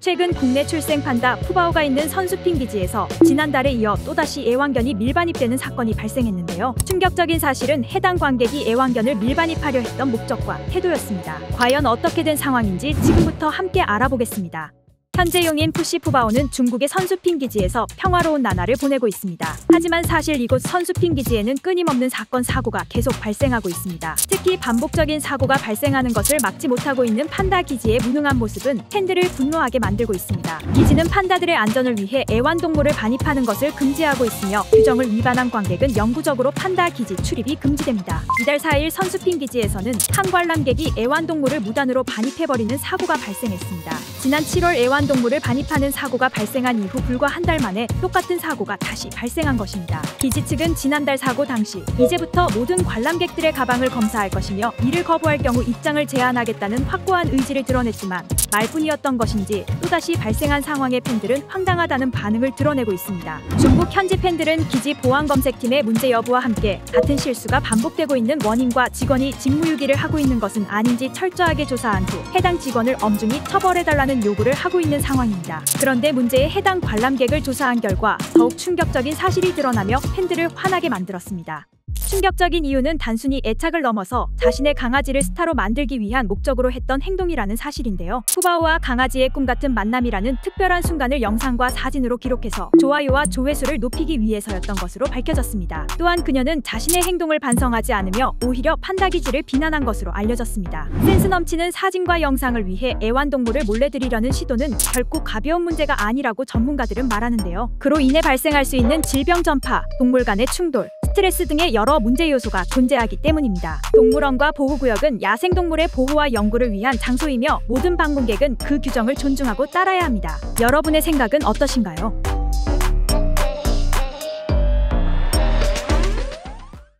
최근 국내 출생 판다 푸바오가 있는 선수핑 기지에서 지난달에 이어 또다시 애완견이 밀반입되는 사건이 발생했는데요. 충격적인 사실은 해당 관객이 애완견을 밀반입하려 했던 목적과 태도였습니다. 과연 어떻게 된 상황인지 지금부터 함께 알아보겠습니다. 현재 용인 푸시 푸바오는 중국의 선수핑 기지에서 평화로운 나날을 보내고 있습니다. 하지만 사실 이곳 선수핑 기지에는 끊임없는 사건 사고가 계속 발생하고 있습니다. 특히 반복적인 사고가 발생하는 것을 막지 못하고 있는 판다 기지의 무능한 모습은 팬들을 분노하게 만들고 있습니다. 기지는 판다들의 안전을 위해 애완동물을 반입하는 것을 금지하고 있으며 규정을 위반한 관객은 영구적으로 판다 기지 출입이 금지됩니다. 이달 4일 선수핑 기지에서는 한 관람객이 애완동물을 무단으로 반입해버리는 사고가 발생했습니다. 지난 7월 애완동물을 반입하는 사고가 발생한 이후 불과 한 달 만에 똑같은 사고가 다시 발생한 것입니다. 기지 측은 지난달 사고 당시 이제부터 모든 관람객들의 가방을 검사할 것이며 이를 거부할 경우 입장을 제한하겠다는 확고한 의지를 드러냈지만 말뿐이었던 것인지 또다시 발생한 상황에 팬들은 황당하다는 반응을 드러내고 있습니다. 중국 현지 팬들은 기지 보안검색팀의 문제 여부와 함께 같은 실수가 반복되고 있는 원인과 직원이 직무유기를 하고 있는 것은 아닌지 철저하게 조사한 후 해당 직원을 엄중히 처벌해달라는 요구를 하고 있는 상황입니다. 그런데 문제의 해당 관람객을 조사한 결과 더욱 충격적인 사실이 드러나며 팬들을 화나게 만들었습니다. 충격적인 이유는 단순히 애착을 넘어서 자신의 강아지를 스타로 만들기 위한 목적으로 했던 행동이라는 사실인데요. 푸바오와 강아지의 꿈같은 만남이라는 특별한 순간을 영상과 사진으로 기록해서 좋아요와 조회수를 높이기 위해서였던 것으로 밝혀졌습니다. 또한 그녀는 자신의 행동을 반성하지 않으며 오히려 판다 기지를 비난한 것으로 알려졌습니다. 센스 넘치는 사진과 영상을 위해 애완동물을 몰래들이려는 시도는 결코 가벼운 문제가 아니라고 전문가들은 말하는데요. 그로 인해 발생할 수 있는 질병 전파, 동물 간의 충돌, 스트레스 등의 여러 문제 요소가 존재하기 때문입니다. 동물원과 보호구역은 야생동물의 보호와 연구를 위한 장소이며 모든 방문객은 그 규정을 존중하고 따라야 합니다. 여러분의 생각은 어떠신가요?